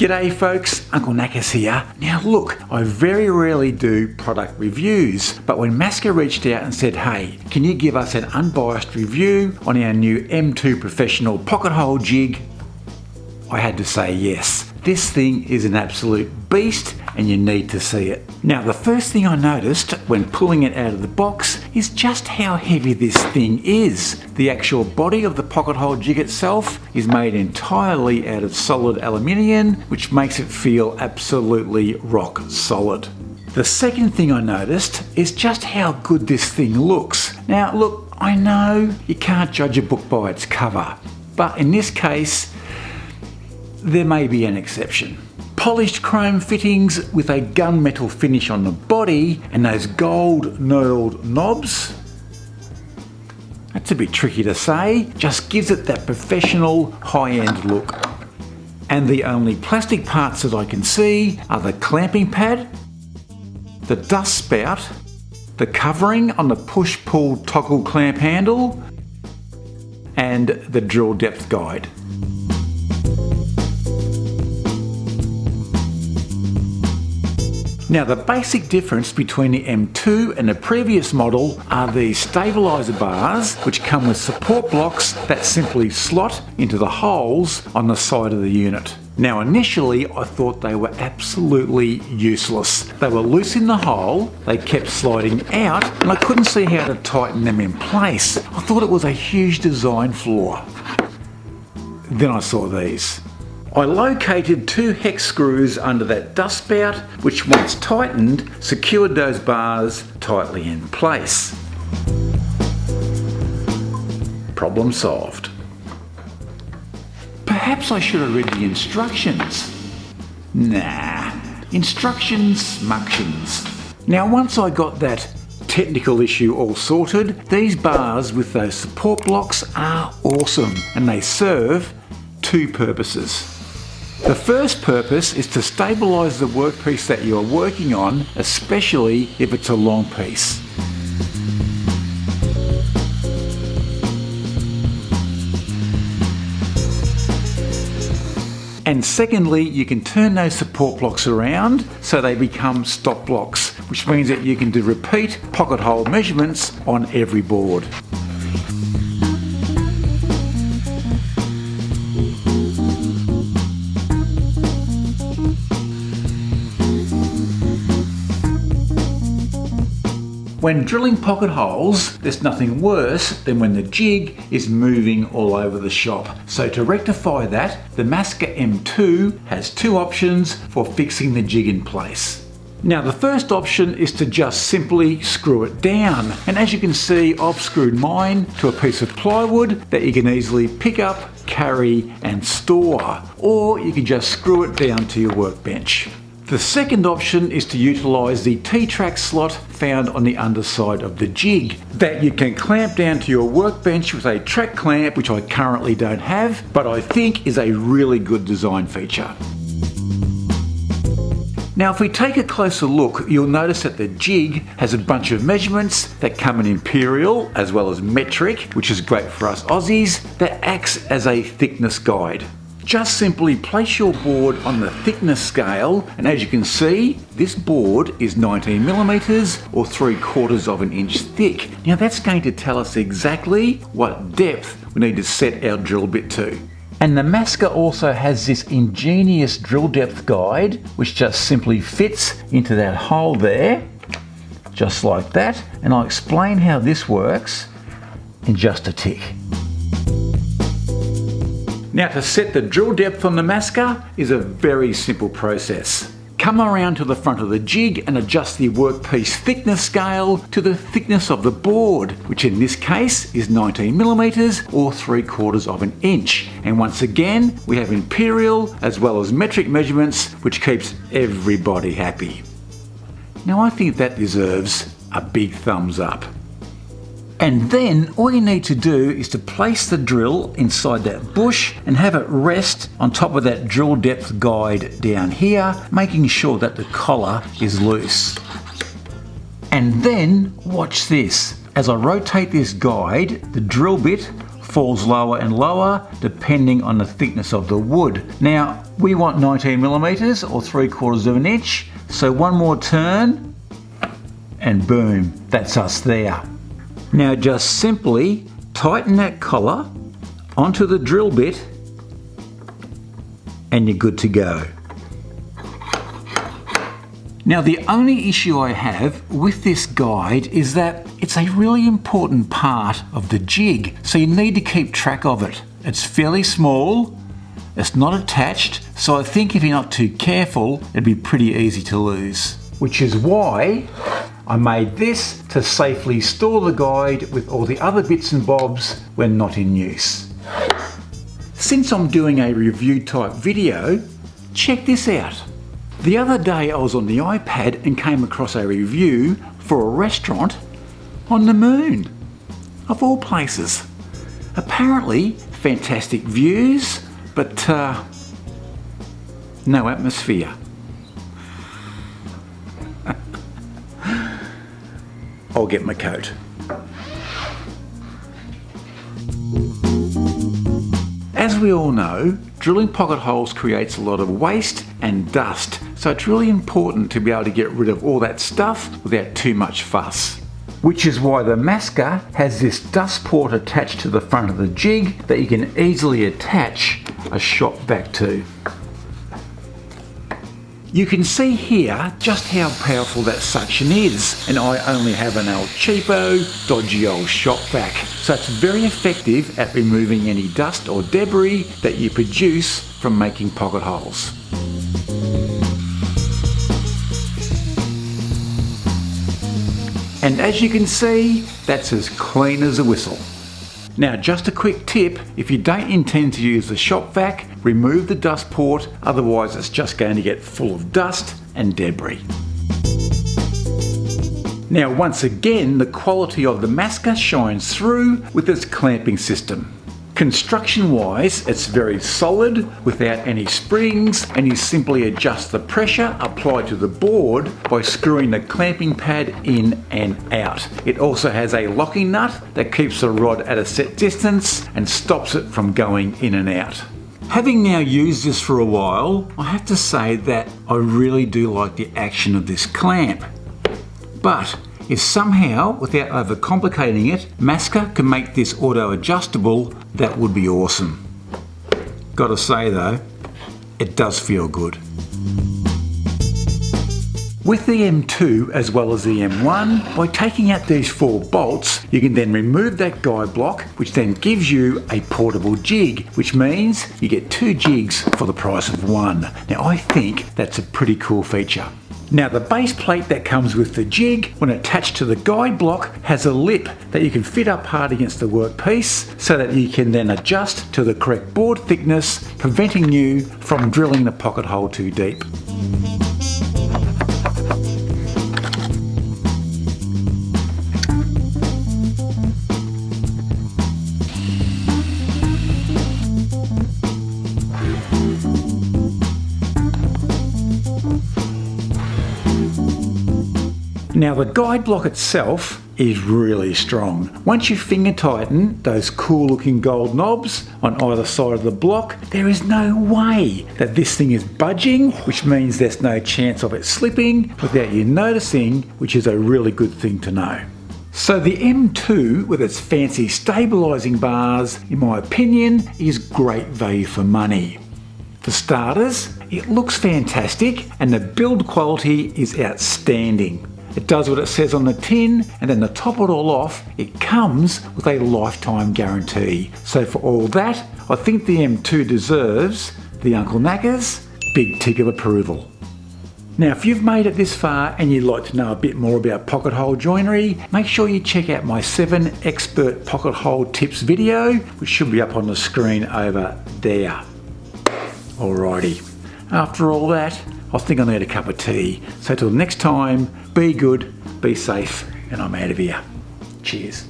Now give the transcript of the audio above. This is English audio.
G'day folks, Uncle Knackers here. Now look, I very rarely do product reviews, but when Massca reached out and said, hey, can you give us an unbiased review on our new M2 professional pocket hole jig? I had to say yes. This thing is an absolute beast and you need to see it. Now the first thing I noticed when pulling it out of the box is just how heavy this thing is. The actual body of the pocket hole jig itself is made entirely out of solid aluminium, which makes it feel absolutely rock solid. The second thing I noticed is just how good this thing looks. Now look, I know you can't judge a book by its cover, but in this case, there may be an exception. Polished chrome fittings with a gunmetal finish on the body and those gold knurled knobs. That's a bit tricky to say, just gives it that professional high-end look. And the only plastic parts that I can see are the clamping pad, the dust spout, the covering on the push-pull toggle clamp handle, and the drill depth guide. Now the basic difference between the M2 and the previous model are these stabiliser bars, which come with support blocks that simply slot into the holes on the side of the unit. Now initially I thought they were absolutely useless. They were loose in the hole, they kept sliding out, and I couldn't see how to tighten them in place. I thought it was a huge design flaw. Then I saw these. I located 2 hex screws under that dust spout, which once tightened, secured those bars tightly in place. Problem solved. Perhaps I should have read the instructions. Nah, instructions, muctions. Now once I got that technical issue all sorted, these bars with those support blocks are awesome and they serve 2 purposes. The first purpose is to stabilise the workpiece that you're working on, especially if it's a long piece. And secondly, you can turn those support blocks around so they become stop blocks, which means that you can do repeat pocket hole measurements on every board. When drilling pocket holes, there's nothing worse than when the jig is moving all over the shop. So to rectify that, the Massca M2 has 2 options for fixing the jig in place. Now the first option is to just simply screw it down. And as you can see, I've screwed mine to a piece of plywood that you can easily pick up, carry and store. Or you can just screw it down to your workbench. The second option is to utilise the T-track slot found on the underside of the jig that you can clamp down to your workbench with a track clamp, which I currently don't have, but I think is a really good design feature. Now if we take a closer look, you'll notice that the jig has a bunch of measurements that come in imperial as well as metric, which is great for us Aussies, that acts as a thickness guide. Just simply place your board on the thickness scale, and as you can see, this board is 19mm or 3/4 of an inch thick. Now that's going to tell us exactly what depth we need to set our drill bit to. And the Massca also has this ingenious drill depth guide, which just simply fits into that hole there, just like that. And I'll explain how this works in just a tick. Now to set the drill depth on the Massca is a very simple process. Come around to the front of the jig and adjust the workpiece thickness scale to the thickness of the board, which in this case is 19mm or 3/4 of an inch. And once again, we have imperial as well as metric measurements, which keeps everybody happy. Now I think that deserves a big thumbs up. And then all you need to do is to place the drill inside that bush and have it rest on top of that drill depth guide down here, making sure that the collar is loose. And then watch this. As I rotate this guide, the drill bit falls lower and lower depending on the thickness of the wood. Now we want 19mm or 3/4 of an inch, so one more turn and boom, that's us there. Now just simply tighten that collar onto the drill bit and you're good to go. Now the only issue I have with this guide is that it's a really important part of the jig, so you need to keep track of it. It's fairly small, it's not attached, so I think if you're not too careful, it'd be pretty easy to lose. Which is why I made this to safely store the guide with all the other bits and bobs when not in use. Since I'm doing a review type video, check this out. The other day I was on the iPad and came across a review for a restaurant on the moon, of all places. Apparently fantastic views, but no atmosphere. I'll get my coat. As we all know, drilling pocket holes creates a lot of waste and dust, so it's really important to be able to get rid of all that stuff without too much fuss. Which is why the Massca has this dust port attached to the front of the jig that you can easily attach a shop vac to. You can see here just how powerful that suction is, and I only have an old cheapo, dodgy old shop vac, so it's very effective at removing any dust or debris that you produce from making pocket holes. And as you can see, that's as clean as a whistle. Now just a quick tip, if you don't intend to use the shop vac, remove the dust port, otherwise it's just going to get full of dust and debris. Now once again, the quality of the Massca shines through with its clamping system. Construction wise, it's very solid without any springs, and you simply adjust the pressure applied to the board by screwing the clamping pad in and out. It also has a locking nut that keeps the rod at a set distance and stops it from going in and out. Having now used this for a while, I have to say that I really do like the action of this clamp. But if somehow, without overcomplicating it, Massca can make this auto-adjustable, that would be awesome. Gotta say though, it does feel good. With the M2 as well as the M1, by taking out these 4 bolts, you can then remove that guide block, which then gives you a portable jig, which means you get 2 jigs for the price of 1. Now I think that's a pretty cool feature. Now the base plate that comes with the jig, when attached to the guide block, has a lip that you can fit up hard against the workpiece so that you can then adjust to the correct board thickness, preventing you from drilling the pocket hole too deep. Now the guide block itself is really strong. Once you finger tighten those cool looking gold knobs on either side of the block, there is no way that this thing is budging, which means there's no chance of it slipping without you noticing, which is a really good thing to know. So the M2 with its fancy stabilising bars, in my opinion, is great value for money. For starters, it looks fantastic and the build quality is outstanding. It does what it says on the tin, and then to top it all off, it comes with a lifetime guarantee. So for all that, I think the M2 deserves the Uncle Knackers big tick of approval. Now if you've made it this far and you'd like to know a bit more about pocket hole joinery, make sure you check out my 7 expert pocket hole tips video, which should be up on the screen over there. Alrighty, after all that, I think I need a cup of tea. So till next time, be good, be safe, and I'm out of here. Cheers.